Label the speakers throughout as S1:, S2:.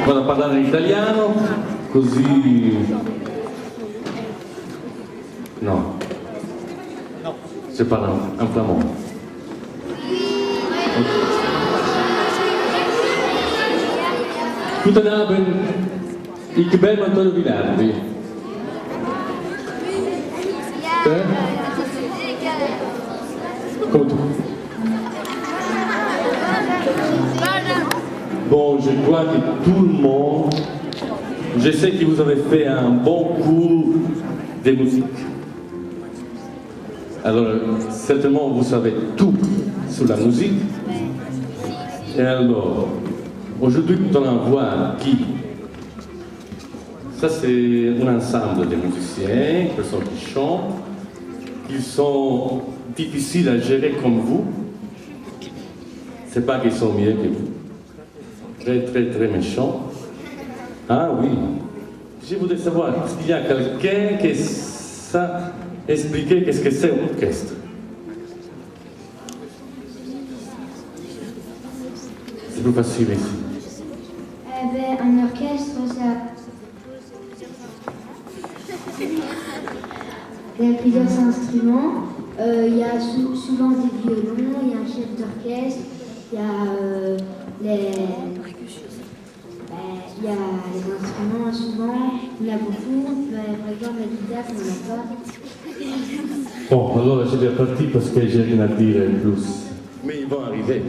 S1: Vado a parlare in italiano, così... No. Je parle en flamand. Goedenavond, ik ben Antonio Vilardi. Comme tout. Bon, je crois que tout le monde, je sais que vous avez fait un bon cours de musique. Alors, certainement, vous savez tout sur la musique. Et alors, aujourd'hui, nous allons voir qui. Ça, c'est un ensemble de musiciens, de personnes qui chantent. Ils sont difficiles à gérer comme vous. C'est pas qu'ils sont mieux que vous. Très, très, très méchants. Ah oui. Je voudrais savoir, est-ce qu'il y a quelqu'un qui sait expliquer qu'est-ce que c'est un orchestre? C'est plus facile ici.
S2: Un orchestre, ça... Il y a plusieurs instruments. Il y a souvent des violons, il y a un chef d'orchestre, il y a il y a les instruments, souvent, il y en a beaucoup. Par exemple, la guitare, il n'y en a pas.
S1: Bon, alors je vais partir parce que j'ai rien à dire plus. Mais ils vont arriver.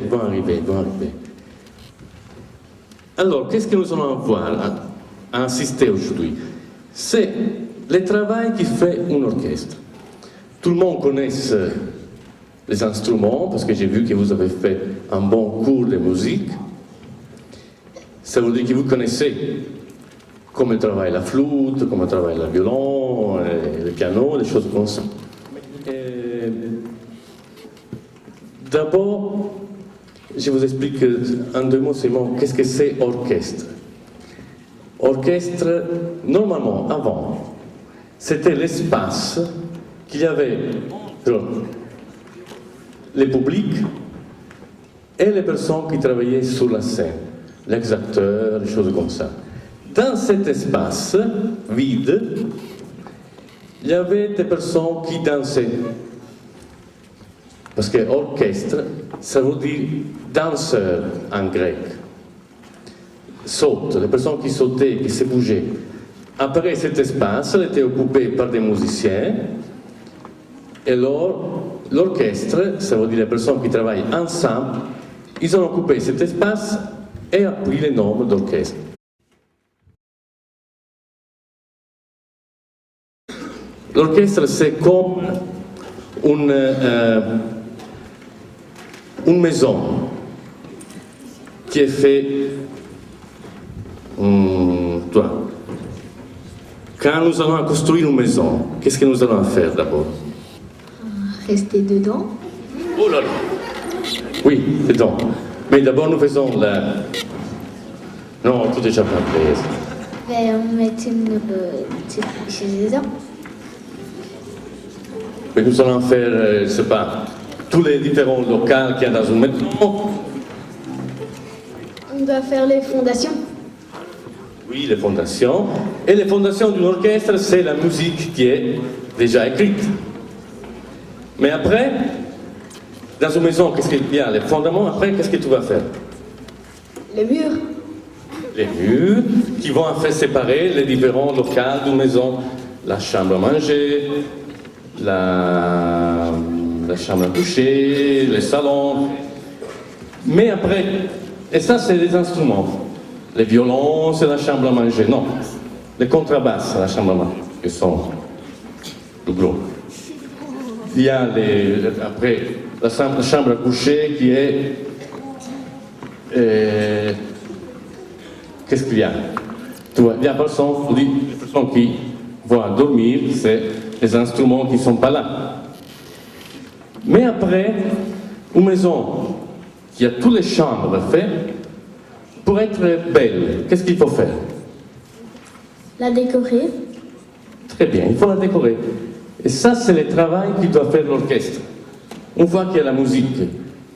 S1: Alors, qu'est-ce que nous allons voir à assister aujourd'hui? C'est le travail qui fait un orchestre. Tout le monde connaît les instruments, parce que j'ai vu que vous avez fait un bon cours de musique. Ça veut dire que vous connaissez comment travaille la flûte, comment travaille le violon, le piano, des choses comme ça. D'abord, je vous explique en deux mots seulement qu'est-ce que c'est orchestre. Orchestre, normalement, avant, c'était l'espace qu'il y avait entre le public et les personnes qui travaillaient sur la scène, les acteurs, des choses comme ça. Dans cet espace vide, il y avait des personnes qui dansaient. Parce que orchestre, ça veut dire danseur en grec. Saute, les personnes qui sautaient, qui se bougeaient. Après cet espace, elle était occupé par des musiciens. Et alors, l'orchestre, ça veut dire les personnes qui travaillent ensemble, ils ont occupé cet espace et ont pris le nom d'orchestre. L'orchestre, c'est comme une maison qui est faite. Toi, quand nous allons construire une maison, qu'est-ce que nous allons faire d'abord?
S2: Rester dedans.
S1: Oh là là! Oui, dedans. Mais d'abord, nous faisons la... Non, tout est déjà pas prêt.
S2: On met une petite chaise dedans.
S1: Mais nous allons faire, je ne sais pas, tous les différents locaux qu'il y a dans une maison.
S2: On doit faire les fondations.
S1: Oui, les fondations. Et les fondations d'un orchestre, c'est la musique qui est déjà écrite. Mais après, dans une maison, qu'est-ce qu'il y a? Les fondements, après, qu'est-ce que tu vas faire?
S2: Les murs.
S1: Les murs qui vont en fait séparer les différents locaux d'une maison. La chambre à manger, la chambre à coucher, le salon. Mais après, et ça c'est les instruments. les violons, c'est la chambre à manger. Non, les contrebasses, c'est la chambre à manger, qui sont plus gros. Il y a après la chambre à coucher qui est... qu'est-ce qu'il y a? Tu vois, il y a personne, les personnes qui vont dormir, c'est les instruments qui ne sont pas là. Mais après, une maison qui a toutes les chambres faites, pour être belle, qu'est-ce qu'il faut faire?
S2: La décorer.
S1: Très bien, il faut la décorer. Et ça, c'est le travail qu'il doit faire l'orchestre. Une fois qu'il y a la musique,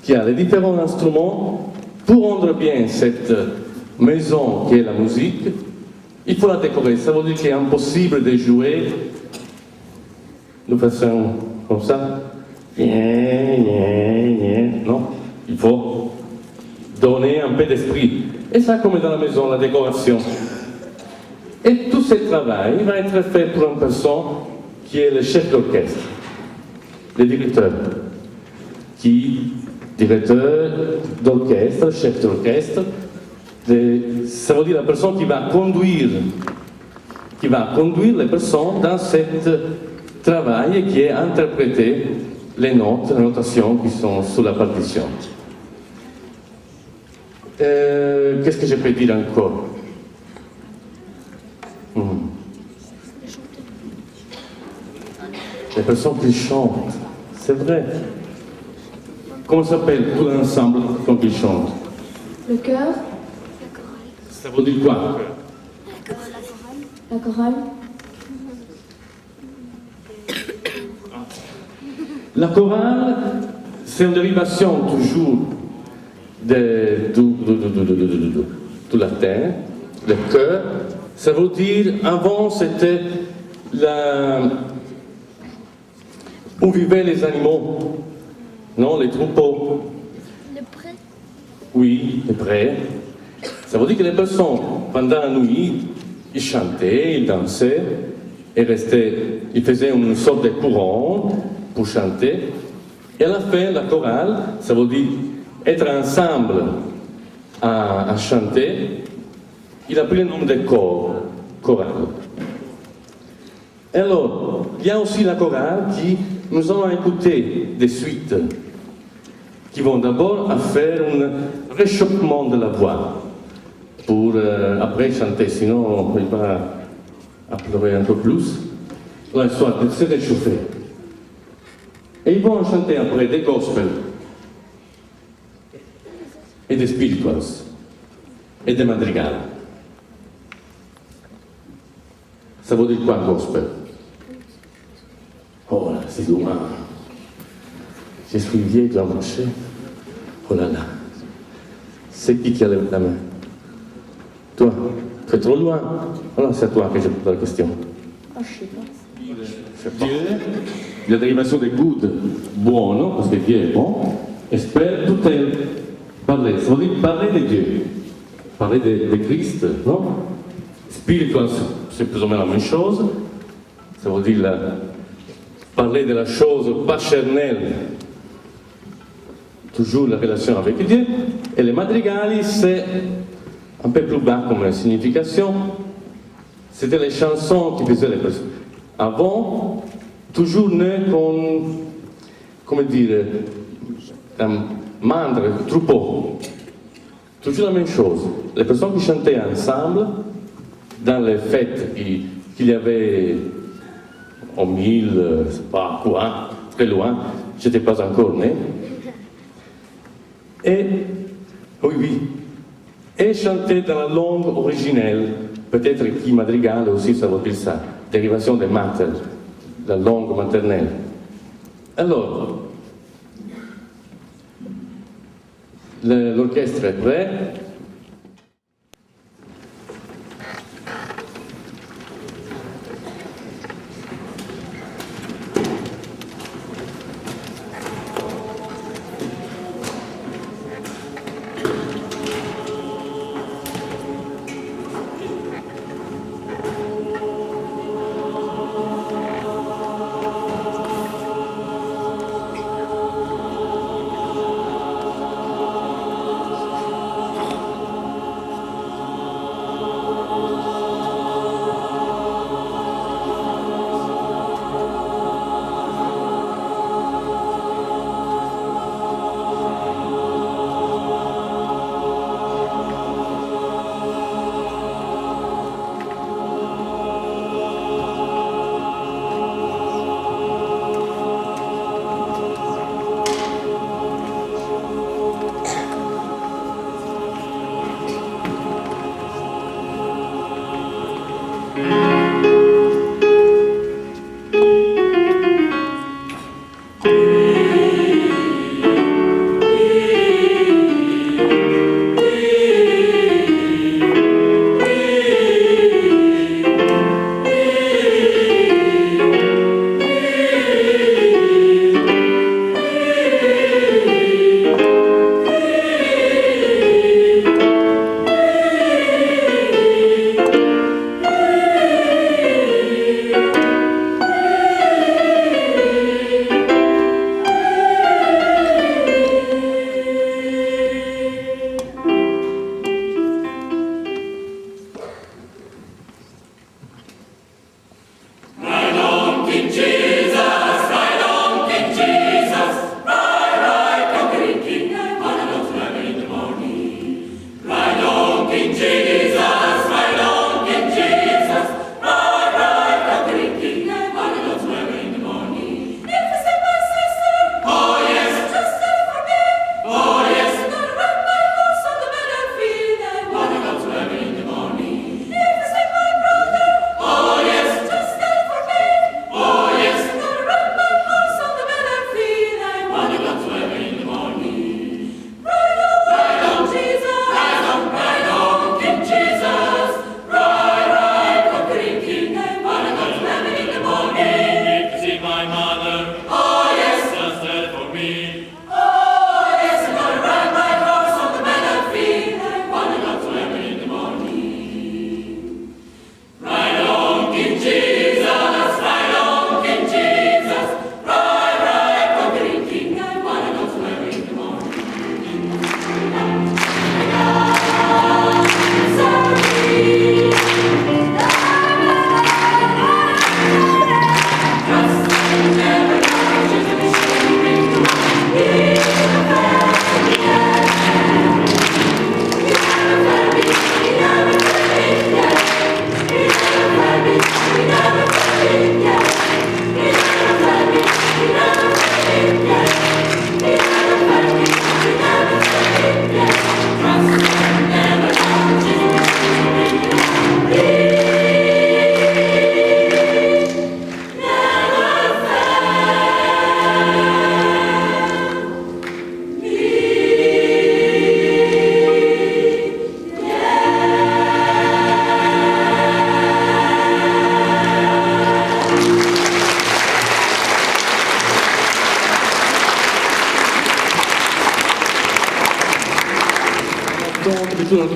S1: qu'il y a les différents instruments, pour rendre bien cette maison qui est la musique, il faut la décorer. Ça veut dire qu'il est impossible de jouer de façon comme ça. Non, il faut donner un peu d'esprit. Et ça, comme dans la maison, la décoration. Et tout ce travail va être fait pour une personne qui est le chef d'orchestre, le directeur. Directeur d'orchestre, chef d'orchestre, ça veut dire la personne qui va conduire les personnes dans ce travail et qui est interpréter les notes, les notations qui sont sur la partition. Qu'est-ce que je peux dire encore? Les personnes qui chantent, c'est vrai. Comment s'appelle tout l'ensemble quand ils chantent?
S2: Le chœur.
S1: Ça veut dire quoi?
S2: La chorale.
S1: La chorale, c'est une dérivation toujours du latin. Le chœur, ça veut dire, avant c'était où vivaient les animaux, non, les troupeaux.
S2: Le pré.
S1: Oui, les prés. Ça veut dire que les personnes, pendant la nuit, ils chantaient, ils dansaient, et ils faisaient une sorte de courant pour chanter. Et à la fin, la chorale, ça veut dire être ensemble à chanter. Il a pris le nom de chorale. Alors, il y a aussi la chorale qui nous allons écouter des suites qui vont d'abord faire un réchauffement de la voix pour après chanter, sinon on ne peut pas pleurer un peu plus. Alors, soit de se réchauffer. Et ils vont chanter après des gospels et des spirituals et des madrigals. Ça veut dire quoi, gospel? Oh là, c'est loin. Je suis vieille, je dois marcher. Oh là là. C'est qui a levé la main? Toi, tu es trop loin. Alors c'est à toi que je pose la question.
S2: Oh, je sais pas.
S1: La dérivation de good, buono, parce que Dieu est bon, espère tout est parler. Ça veut dire parler de Dieu. Parler de Christ, non? Spiritual, c'est plus ou moins la même chose. Ça veut dire parler de la chose pas charnelle, toujours la relation avec Dieu. Et les madrigali, c'est un peu plus bas comme signification. C'était les chansons qui faisaient les personnes. Avant, toujours né con, come dire, un mandre, troupeau. Toujours la même chose. Les personnes qui chantaient ensemble, dans les fêtes qu'il y avait en 1000, je ne sais pas quoi, très loin, je n'étais pas encore né. Et, oui, et chanter dans la langue originelle, peut-être qui madrigale aussi, ça veut dire ça, dérivation de mater, la langue maternelle. Alors, l'orchestre est prêt.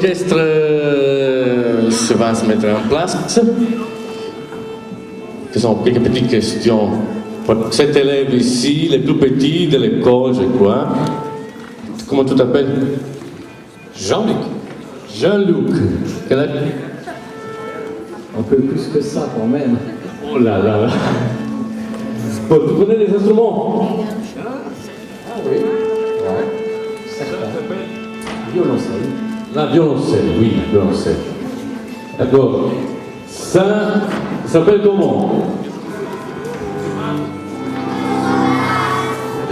S1: l'orchestre se va se mettre en place. Faisons quelques petites questions pour cet élève ici, les plus petits de l'école, je crois. Comment tu t'appelles?
S3: Jean-Luc.
S1: Jean-Luc. Quel âge?
S3: Un peu plus que ça quand même.
S1: Oh là là. Bon, tu connais les instruments?
S3: Ah oui. Ouais. Certain. Violoncelle.
S1: La violoncelle, oui, la violoncelle. D'accord. Ça s'appelle comment?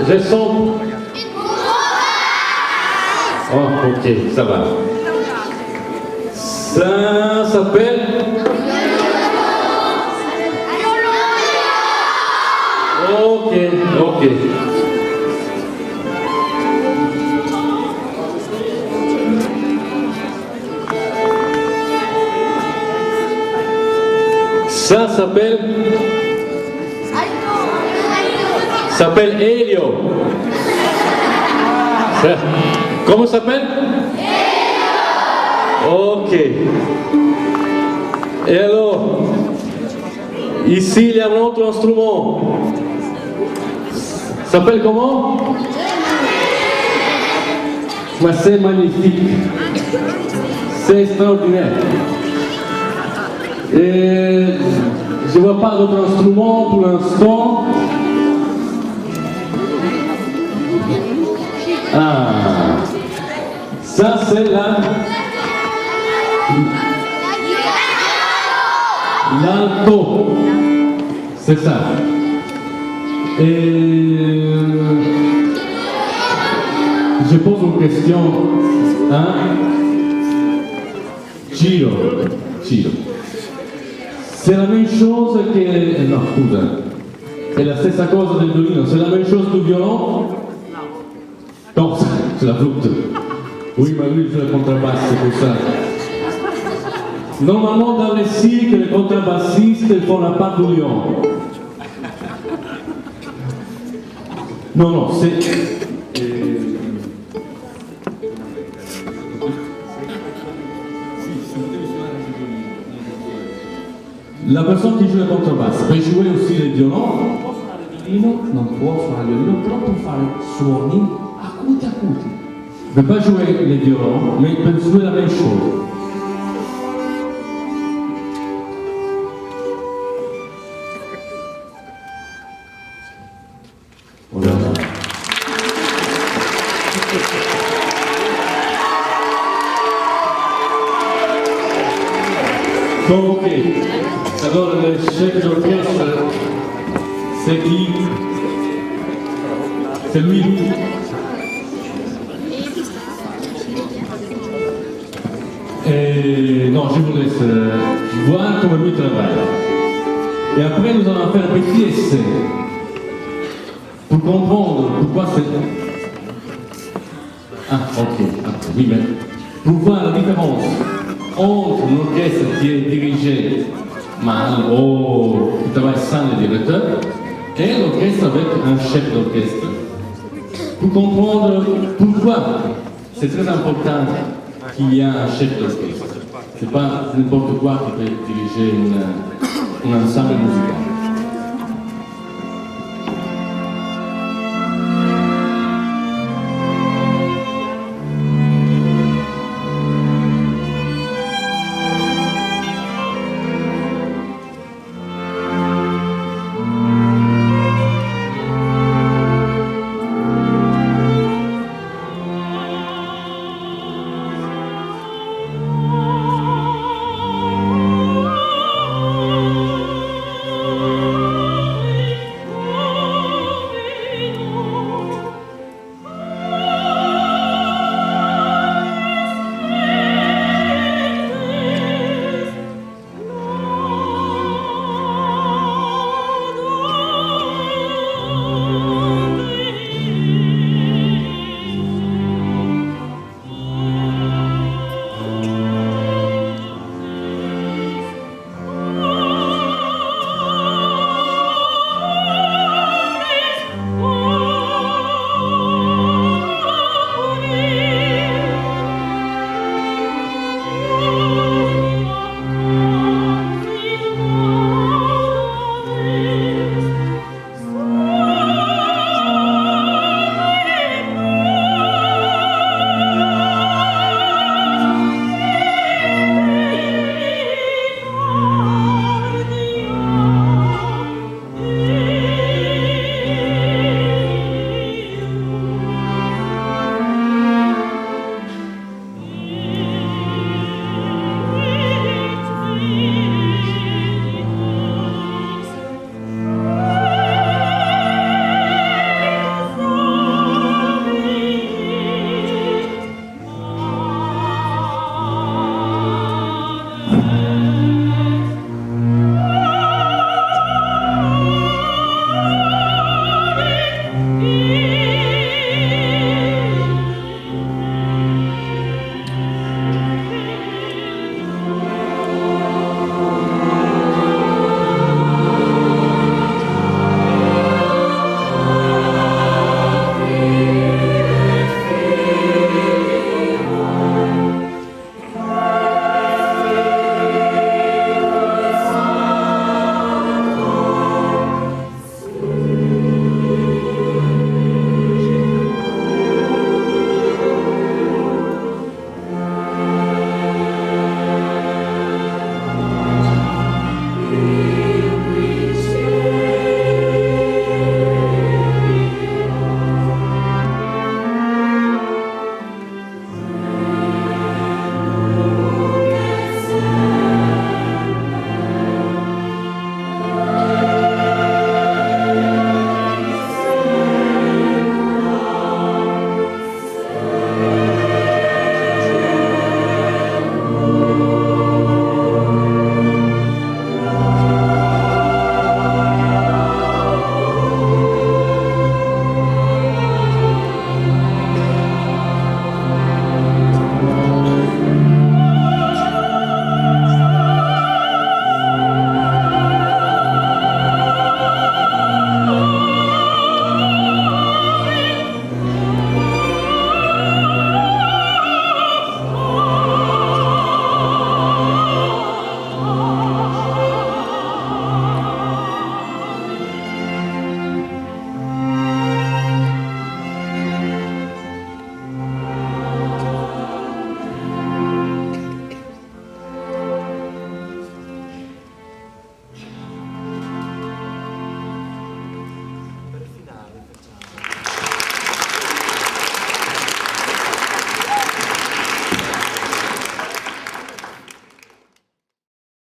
S1: Je sens. Oh, ok, ça va. Ça s'appelle. Ok, ok. Ça s'appelle Elio. Comment ça s'appelle? Ok. Et alors, ici il y a un autre instrument. Ça s'appelle comment? Mais c'est magnifique. C'est extraordinaire. Et je ne vois pas d'autres instruments pour l'instant. Ah, ça c'est l'alto. C'est ça. Et je pose une question. Hein? Giro. C'est la même chose que... No, scusa. È la stessa cosa del violino. C'est la même chose du violon? Non, c'est la flûte. Oui, mais lui, il fait le contrebasse, c'est pour ça. Normalement, dans les cirques, les contrebassistes font la part du lion. Non, c'est... La personne qui joue la contrebasse peut jouer aussi le violon.
S3: Non può fare il violino, però può fare suoni acuti.
S1: Ne peut pas jouer le violon, mais il peut jouer la même chose. Bon, ok. Alors, le chef d'orchestre, c'est qui? C'est lui. Et non, je vous laisse voir comment lui travaille. Et après, nous allons faire un petit essai pour comprendre pourquoi c'est... Ah, ok. Oui, mais pour voir la différence entre un orchestre qui est dirigé mal ou qui travaille sans le directeur et l'orchestre avec un chef d'orchestre. Pour comprendre pourquoi c'est très important qu'il y ait un chef d'orchestre. Ce n'est pas n'importe quoi qui peut diriger un ensemble musical.